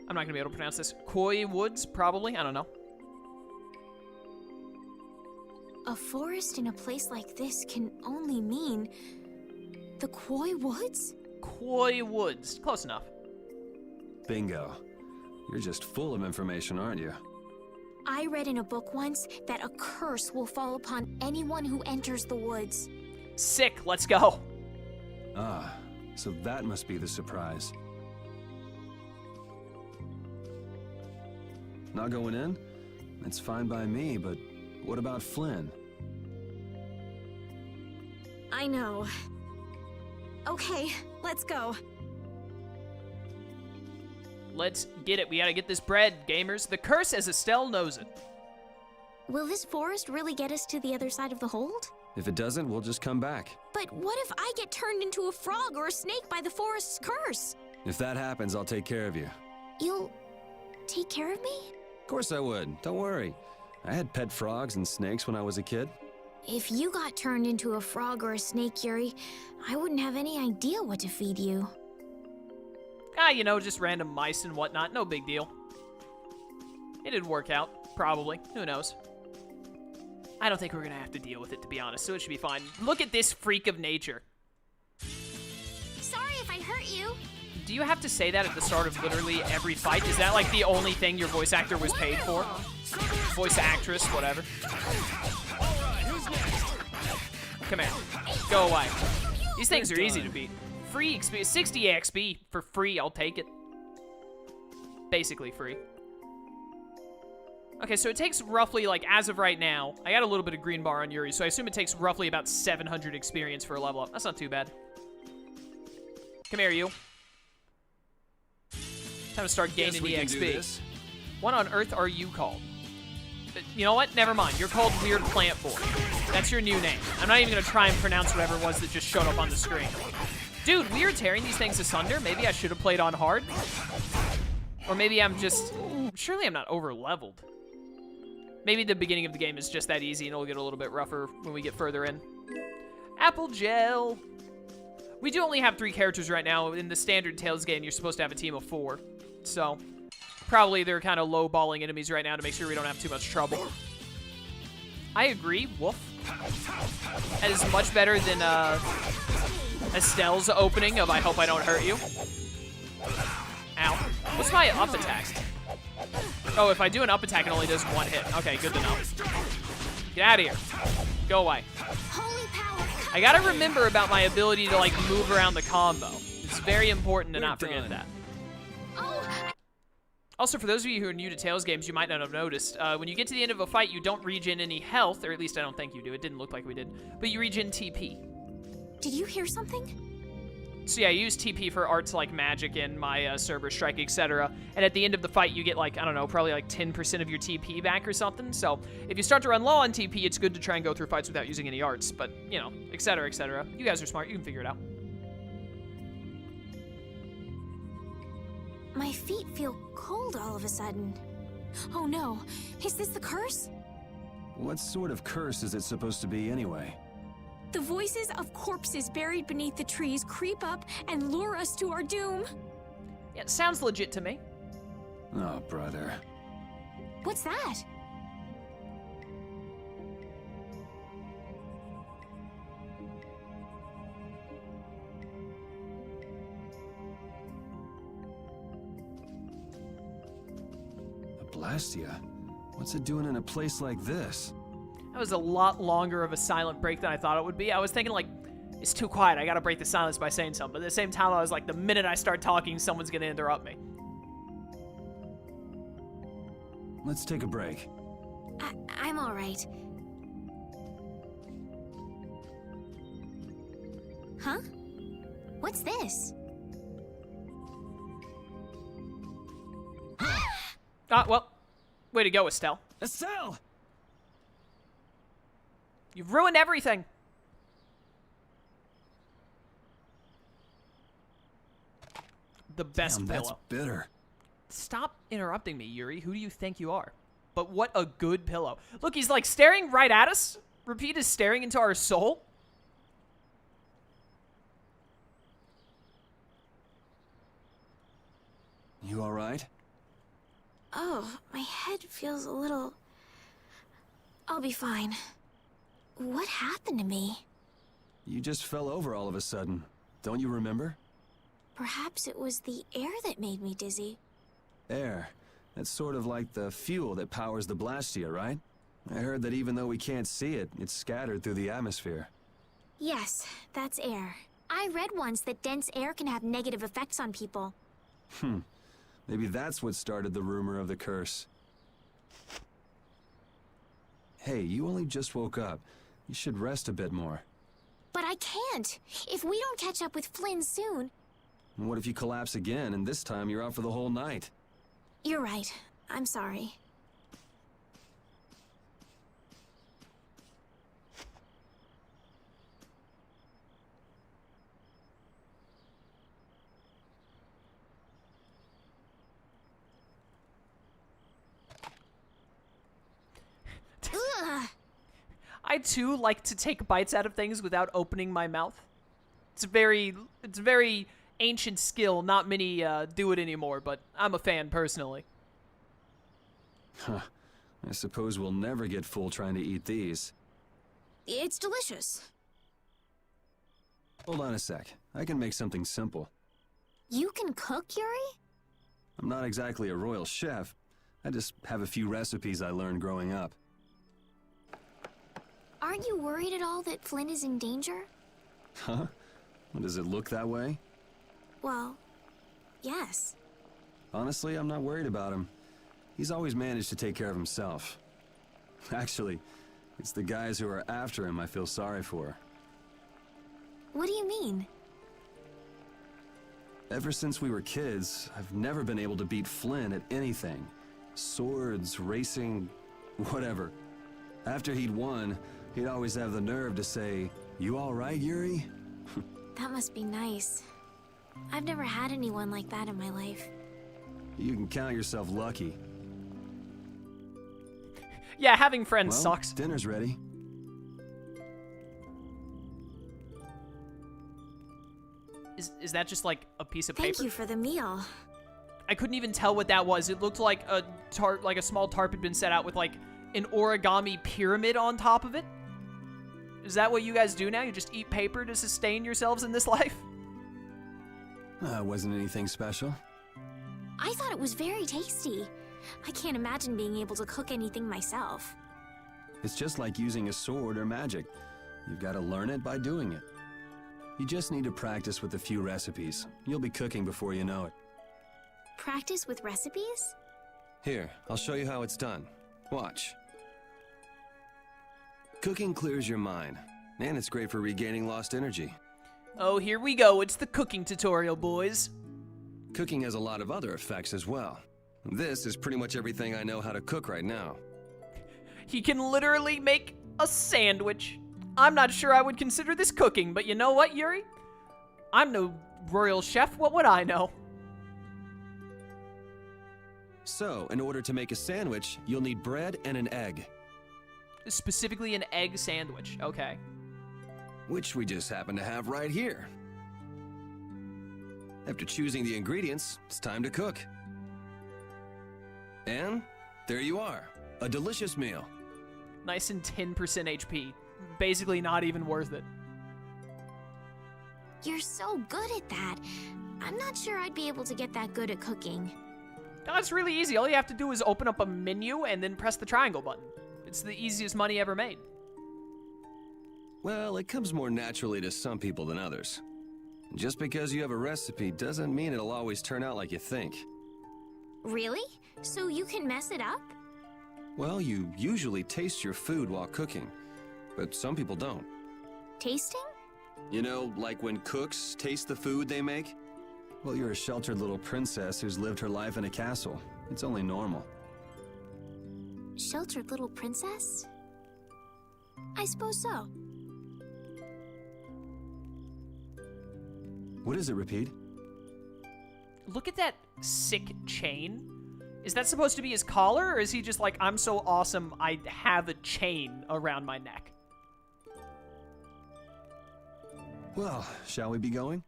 I'm not gonna be able to pronounce this. Koi Woods, probably. I don't know. A forest in a place like this can only mean the Koi Woods? Koi Woods. Close enough. Bingo. You're just full of information, aren't you? I read in a book once that a curse will fall upon anyone who enters the woods. Sick. Let's go. Ah, so that must be the surprise. Not going in? It's fine by me, but what about Flynn? I know. Okay, let's go. Let's get it. We gotta get this bread, gamers. The curse as Estelle knows it. Will this forest really get us to the other side of the hold? If it doesn't, we'll just come back. But what if I get turned into a frog or a snake by the forest's curse? If that happens, I'll take care of you. You'll take care of me? Of course I would. Don't worry. I had pet frogs and snakes when I was a kid. If you got turned into a frog or a snake, Yuri, I wouldn't have any idea what to feed you. Ah, you know, just random mice and whatnot. No big deal. It'd work out. Probably. Who knows? I don't think we're gonna have to deal with it, to be honest, so it should be fine. Look at this freak of nature. Sorry if I hurt you. Do you have to say that at the start of literally every fight? Is that like the only thing your voice actor was paid for? Voice actress, whatever. Come here. Go away. These things are easy to beat. Free XP, 60 XP for free, I'll take it. Basically free. Okay, so it takes roughly, like, as of right now, I got a little bit of green bar on Yuri, so I assume it takes roughly about 700 experience for a level up. That's not too bad. Come here, you. Time to start gaining the XP. What on earth are you called? You know what? Never mind. You're called Weird Plant Boy. That's your new name. I'm not even going to try and pronounce whatever it was that just showed up on the screen. Dude, we are tearing these things asunder. Maybe I should have played on hard. Or maybe I'm just... Surely I'm not over-leveled. Maybe the beginning of the game is just that easy and it'll get a little bit rougher when we get further in. Apple Gel. We do only have 3 characters right now. In the standard Tales game, you're supposed to have a team of 4. So, probably they're kind of low-balling enemies right now to make sure we don't have too much trouble. I agree. Woof. That is much better than Estelle's opening of I hope I don't hurt you. Ow. What's my up attack? Oh, if I do an up attack, it only does 1 hit. Okay, good to know. Get out of here. Go away. I gotta remember about my ability to, like, move around the combo. It's very important to not forget that. Also, for those of you who are new to Tales games, you might not have noticed, when you get to the end of a fight, you don't regen any health, or at least I don't think you do. It didn't look like we did. But you regen TP. Did you hear something? So yeah, I use TP for arts like magic and my Cerber Strike, etc. And at the end of the fight, you get like, I don't know, probably like 10% of your TP back or something. So if you start to run low on TP, it's good to try and go through fights without using any arts. But, you know, etc., etc. You guys are smart. You can figure it out. My feet feel cold all of a sudden. Oh no, is this the curse? What sort of curse is it supposed to be anyway? The voices of corpses buried beneath the trees creep up and lure us to our doom. Yeah, it sounds legit to me. Oh, brother. What's that? A Blastia? What's it doing in a place like this? That was a lot longer of a silent break than I thought it would be. I was thinking, like, it's too quiet. I gotta break the silence by saying something. But at the same time, I was like, the minute I start talking, someone's gonna interrupt me. Let's take a break. I'm all right. Huh? What's this? Well, way to go, Estelle. Estelle! You've ruined everything. The best Damn, pillow. That's bitter. Stop interrupting me, Yuri. Who do you think you are? But what a good pillow. Look, he's like staring right at us. Repeat is staring into our soul. You all right? Oh, my head feels a little... I'll be fine. What happened to me? You just fell over all of a sudden. Don't you remember? Perhaps it was the air that made me dizzy. Air. That's sort of like the fuel that powers the Blastia, right? I heard that even though we can't see it, it's scattered through the atmosphere. Yes, that's air. I read once that dense air can have negative effects on people. Maybe that's what started the rumor of the curse. Hey, you only just woke up. You should rest a bit more. But I can't. If we don't catch up with Flynn soon... And what if you collapse again, and this time you're out for the whole night? You're right. I'm sorry. Ugh. I too like to take bites out of things without opening my mouth. It's a very ancient skill. Not many do it anymore, but I'm a fan personally. Huh. I suppose we'll never get full trying to eat these. It's delicious. Hold on a sec. I can make something simple. You can cook, Yuri? I'm not exactly a royal chef. I just have a few recipes I learned growing up. Aren't you worried at all that Flynn is in danger? Huh? Well, does it look that way? Well, yes. Honestly, I'm not worried about him. He's always managed to take care of himself. Actually, it's the guys who are after him I feel sorry for. What do you mean? Ever since we were kids, I've never been able to beat Flynn at anything. Swords, racing, whatever. After he'd won, he'd always have the nerve to say, "You all right, Yuri?" That must be nice. I've never had anyone like that in my life. You can count yourself lucky. Yeah, having friends Well, sucks. Dinner's ready. Is that just like a piece of paper? Thank you for the meal. I couldn't even tell what that was. It looked like a small tarp had been set out with like an origami pyramid on top of it. Is that what you guys do now? You just eat paper to sustain yourselves in this life? It wasn't anything special. I thought it was very tasty. I can't imagine being able to cook anything myself. It's just like using a sword or magic. You've got to learn it by doing it. You just need to practice with a few recipes. You'll be cooking before you know it. Practice with recipes? Here, I'll show you how it's done. Watch. Cooking clears your mind, and it's great for regaining lost energy. Oh, here we go. It's the cooking tutorial, boys. Cooking has a lot of other effects as well. This is pretty much everything I know how to cook right now. He can literally make a sandwich. I'm not sure I would consider this cooking, but you know what, Yuri? I'm no royal chef. What would I know? So, in order to make a sandwich, you'll need bread and an egg. Specifically an egg sandwich. Okay. Which we just happen to have right here. After choosing the ingredients, it's time to cook. And there you are, a delicious meal. Nice and 10% HP. Basically not even worth it. You're so good at that. I'm not sure I'd be able to get that good at cooking. No, it's really easy. All you have to do is open up a menu and then press the triangle button. It's the easiest money ever made. Well, it comes more naturally to some people than others. Just because you have a recipe doesn't mean it'll always turn out like you think. Really? So you can mess it up? Well, you usually taste your food while cooking, but some people don't. Tasting? You know, like when cooks taste the food they make? Well, you're a sheltered little princess who's lived her life in a castle. It's only normal. Sheltered little princess? I suppose so. What is it, Repeat? Look at that sick chain. Is that supposed to be his collar, or is he just like, I'm so awesome, I have a chain around my neck? Well, shall we be going?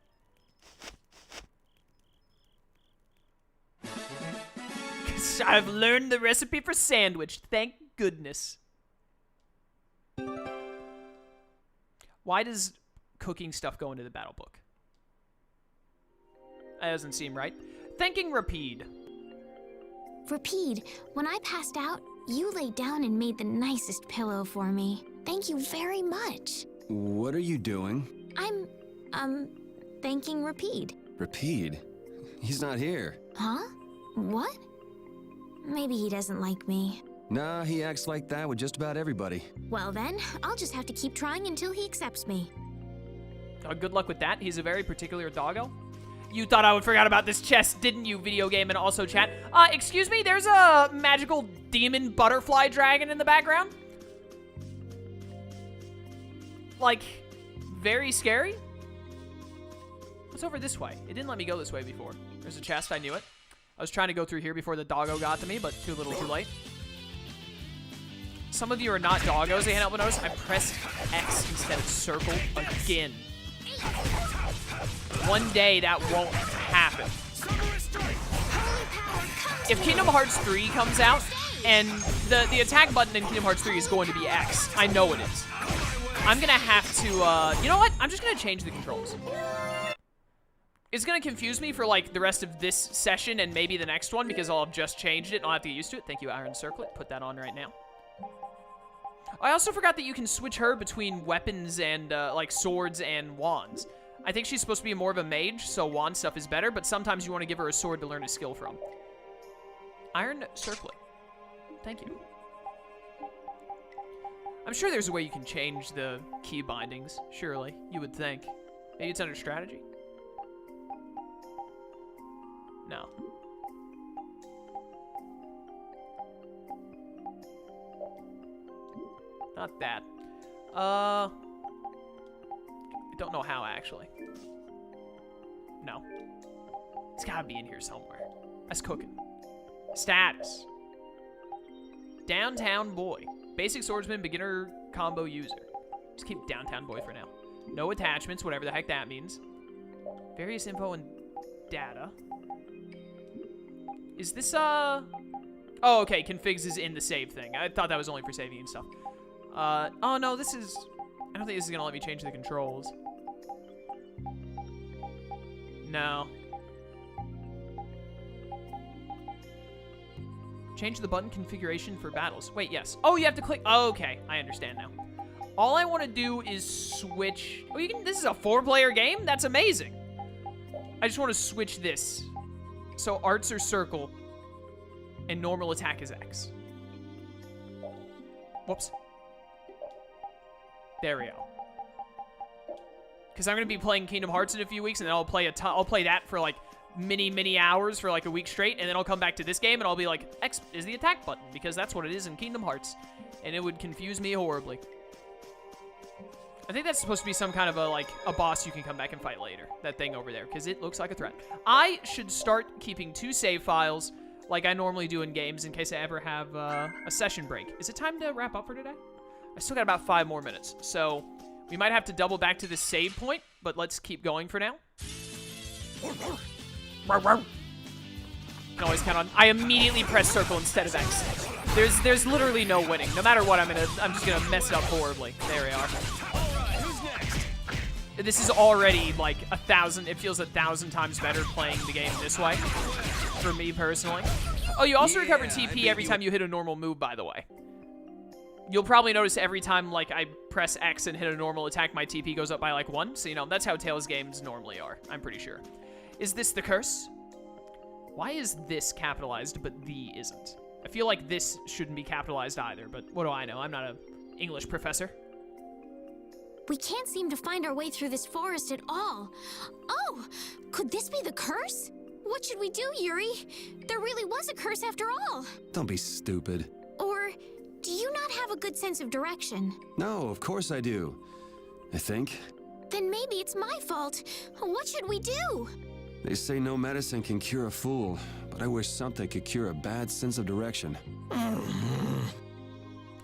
I've learned the recipe for sandwich. Thank goodness. Why does cooking stuff go into the battle book? That doesn't seem right. Thanking Rapide. Rapide, when I passed out, you laid down and made the nicest pillow for me. Thank you very much. What are you doing? I'm thanking Rapide. Rapide? He's not here. Huh? What? Maybe he doesn't like me. Nah, he acts like that with just about everybody. Well then, I'll just have to keep trying until he accepts me. Good luck with that. He's a very particular doggo. You thought I would forget about this chest, didn't you, video game and also chat? Excuse me, there's a magical demon butterfly dragon in the background. Like, very scary. What's over this way? It didn't let me go this way before. There's a chest, I knew it. I was trying to go through here before the doggo got to me, but too little too late. Some of you are not doggos, I can't help but notice. I pressed X instead of circle again. One day that won't happen. If Kingdom Hearts 3 comes out, and the attack button in Kingdom Hearts 3 is going to be X, I know it is. I'm gonna have to, you know what? I'm just gonna change the controls. It's gonna confuse me for like the rest of this session and maybe the next one because I'll have just changed it and I'll have to get used to it. Thank you, Iron Circlet. Put that on right now. I also forgot that you can switch her between weapons and, like, swords and wands. I think she's supposed to be more of a mage, so wand stuff is better, but sometimes you want to give her a sword to learn a skill from. Iron Circlet. Thank you. I'm sure there's a way you can change the key bindings, surely, you would think. Maybe it's under strategy? No. Not that. I don't know how, actually. No. It's gotta be in here somewhere. That's cooking. Status. Downtown Boy. Basic swordsman, beginner combo user. Just keep Downtown Boy for now. No attachments, whatever the heck that means. Various info and data. Is this, Oh, okay, configs is in the save thing. I thought that was only for saving and stuff. Oh no, this is... I don't think this is gonna let me change the controls. No. Change the button configuration for battles. Wait, yes. Oh, you have to click... Oh, okay, I understand now. All I want to do is switch... Oh, you can... This is a 4-player game? That's amazing. I just want to switch this. So arts are circle, and normal attack is X. Whoops. There we go. Because I'm going to be playing Kingdom Hearts in a few weeks, and then I'll play that for like many hours for like a week straight, and then I'll come back to this game, and I'll be like, X is the attack button, because that's what it is in Kingdom Hearts. And it would confuse me horribly. I think that's supposed to be some kind of a boss you can come back and fight later. That thing over there, because it looks like a threat. I should start keeping 2 save files like I normally do in games in case I ever have a session break. Is it time to wrap up for today? I still got about 5 more minutes, so we might have to double back to this save point, but let's keep going for now. Can always count on. I immediately press circle instead of X. There's literally no winning. No matter what, I'm just gonna mess it up horribly. There we are. This is already like 1,000. It feels 1,000 times better playing the game this way, for me personally. Oh, you also recover TP every time you hit a normal move, by the way. You'll probably notice every time like I press X and hit a normal attack, my TP goes up by like 1. So, you know, that's how Tales games normally are, I'm pretty sure. Is this the curse? Why is this capitalized, but the isn't? I feel like this shouldn't be capitalized either, but what do I know? I'm not an English professor. We can't seem to find our way through this forest at all. Oh, could this be the curse? What should we do, Yuri? There really was a curse after all. Don't be stupid. Or do you not have a good sense of direction? No, of course I do. I think. Then maybe it's my fault. What should we do? They say no medicine can cure a fool, but I wish something could cure a bad sense of direction.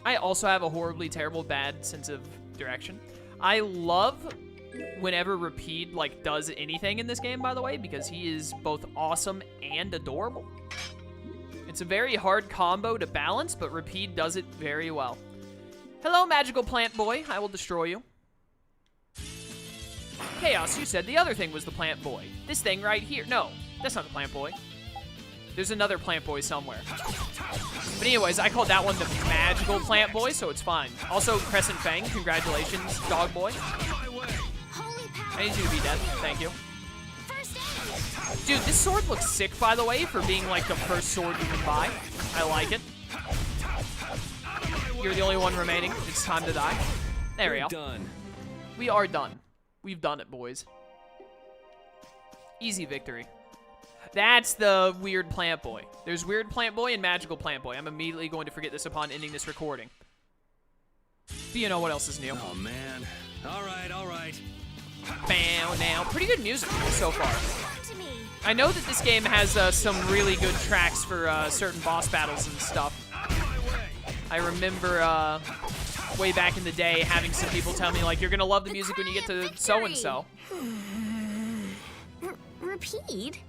I also have a horribly terrible bad sense of direction. I love whenever Rapide like does anything in this game, by the way, because he is both awesome and adorable. It's a very hard combo to balance, but Repeat does it very well. Hello, magical plant boy. I will destroy you. Chaos, you said the other thing was the plant boy. This thing right here. No, that's not the plant boy. There's another plant boy somewhere. But anyways, I called that one the magical plant boy, so it's fine. Also, Crescent Fang, congratulations, dog boy. I need you to be dead. Thank you. Dude, this sword looks sick, by the way, for being like the first sword you can buy. I like it. You're the only one remaining. It's time to die. There we go. Done. We are done. We've done it, boys. Easy victory. That's the weird plant boy. There's weird plant boy and magical plant boy. I'm immediately going to forget this upon ending this recording. But you know what else is new? Oh, man. All right. Bam, now. Pretty good music so far. I know that this game has some really good tracks for certain boss battles and stuff. I remember way back in the day having some people tell me, like, you're going to love the music when you get to so-and-so. Repeat?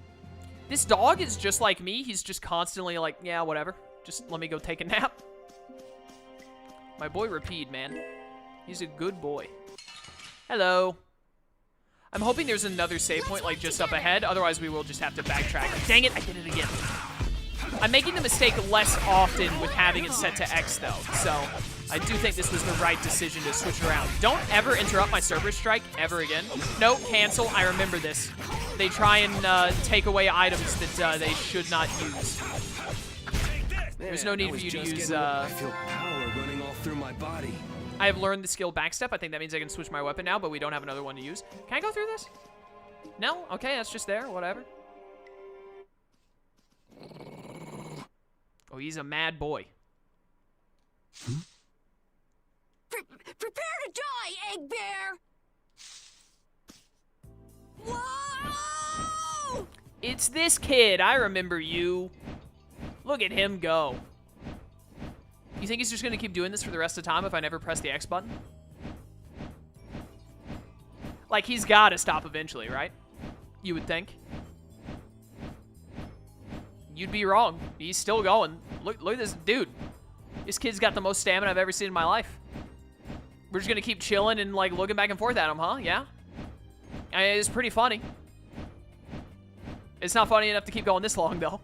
This dog is just like me. He's just constantly like, yeah, whatever. Just let me go take a nap. My boy Repeat, man. He's a good boy. Hello. I'm hoping there's another save point, like, just up ahead. Otherwise, we will just have to backtrack. Dang it, I did it again. I'm making the mistake less often with having it set to X, though. So, I do think this was the right decision to switch around. Don't ever interrupt my server strike ever again. No, cancel. I remember this. They try and take away items that they should not use. There's no need for you to use... I feel power running all through my body. I have learned the skill backstep. I think that means I can switch my weapon now, but we don't have another one to use. Can I go through this? No? Okay, that's just there. Whatever. Oh, he's a mad boy. Prepare to die, Egg Bear! Whoa! It's this kid. I remember you. Look at him go. You think he's just going to keep doing this for the rest of the time if I never press the X button? Like, he's got to stop eventually, right? You would think. You'd be wrong. He's still going. Look at this dude. This kid's got the most stamina I've ever seen in my life. We're just going to keep chilling and, like, looking back and forth at him, huh? Yeah? It's pretty funny. It's not funny enough to keep going this long, though.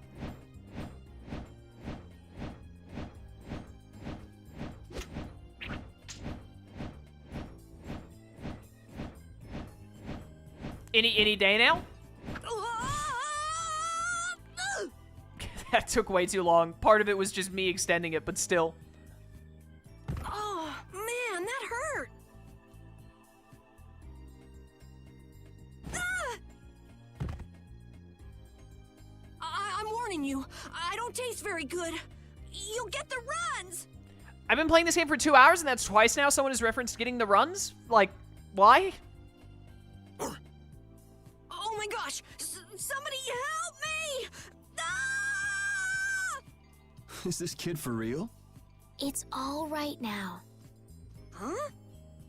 Any day now? That took way too long. Part of it was just me extending it, but still. Oh, man, that hurt. I'm warning you. I don't taste very good. You'll get the runs. I've been playing this game for 2 hours, and that's twice now someone has referenced getting the runs? Like, why? Oh my gosh! Somebody help me! Ah! Is this kid for real? It's all right now. Huh?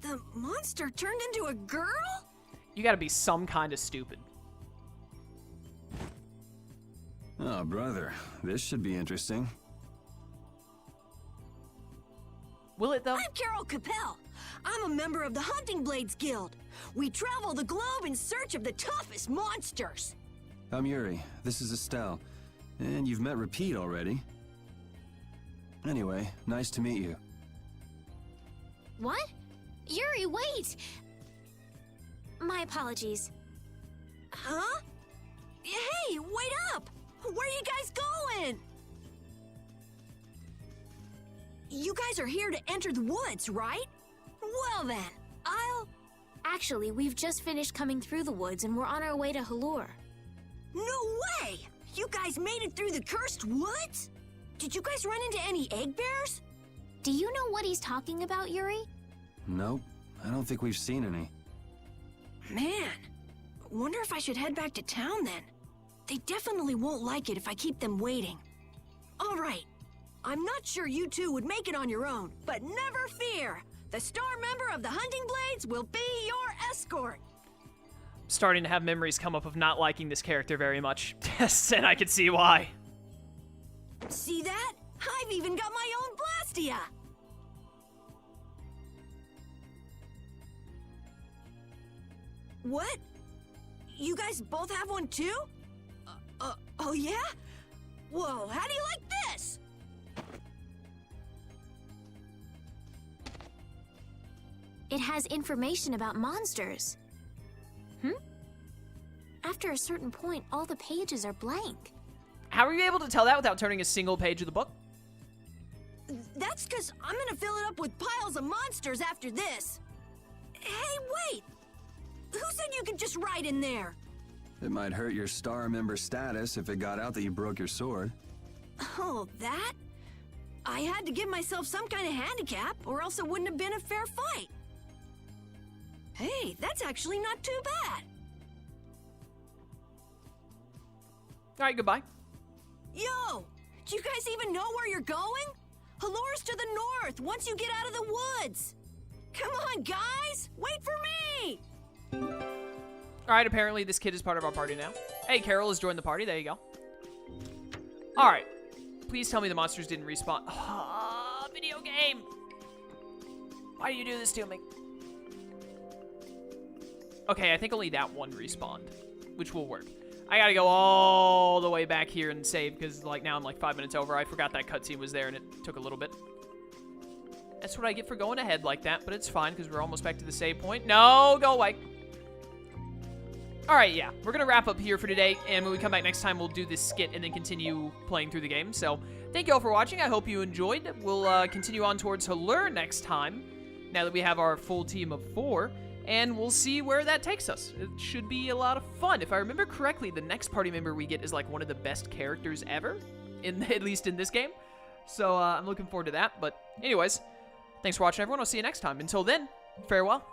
The monster turned into a girl? You gotta be some kind of stupid. Oh, brother. This should be interesting. Will it, though? I'm Carol Capel. I'm a member of the Hunting Blades Guild. We travel the globe in search of the toughest monsters. I'm Yuri. This is Estelle. And you've met Repeat already. Anyway, nice to meet you. What? Yuri, wait! My apologies. Huh? Hey, wait up! Where are you guys going? You guys are here to enter the woods, right? Well then, Actually, we've just finished coming through the woods and we're on our way to Halur. No way! You guys made it through the cursed woods? Did you guys run into any egg bears? Do you know what he's talking about, Yuri? Nope. I don't think we've seen any. Man, wonder if I should head back to town then. They definitely won't like it if I keep them waiting. All right. I'm not sure you two would make it on your own, but never fear. The star member of the Hunting Blades will be your escort. I'm starting to have memories come up of not liking this character very much. Yes, and I can see why. See that? I've even got my own Blastia! What? You guys both have one too? Oh yeah? Whoa, how do you like this? It has information about monsters. After a certain point, all the pages are blank. How are you able to tell that without turning a single page of the book? That's because I'm gonna fill it up with piles of monsters after this. Hey, wait! Who said you could just write in there? It might hurt your star member status if it got out that you broke your sword. Oh, that? I had to give myself some kind of handicap, or else it wouldn't have been a fair fight. Hey, that's actually not too bad. All right, goodbye. Yo! Do you guys even know where you're going? Halor's to the north, once you get out of the woods. Come on, guys! Wait for me! All right, apparently this kid is part of our party now. Hey, Carol has joined the party. There you go. All right. Please tell me the monsters didn't respawn. Ah, video game. Why do you do this to me? Okay, I think only that one respawned, which will work. I gotta go all the way back here and save because, like, now I'm like 5 minutes over. I forgot that cutscene was there and it took a little bit. That's what I get for going ahead like that, but it's fine because we're almost back to the save point. No, go away. All right, yeah, we're gonna wrap up here for today, and when we come back next time, we'll do this skit and then continue playing through the game. So, thank you all for watching. I hope you enjoyed. We'll continue on towards Halur next time, now that we have our full team of 4, and we'll see where that takes us. It should be a lot of fun. If I remember correctly, the next party member we get is like one of the best characters ever, at least in this game. So, I'm looking forward to that. But anyways, thanks for watching, everyone. I'll see you next time. Until then, farewell.